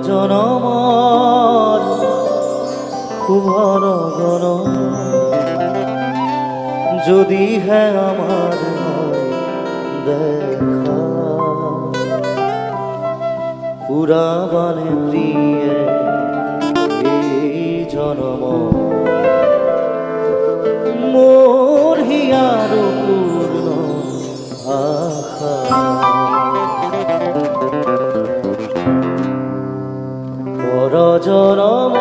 জনমর খুবর গণ যদি হ্যাঁ আমার হয় দেখা পুরাবানে প্রিয়ে এই জনম মোর হিয়ার পূর্ণ আশা পর জনম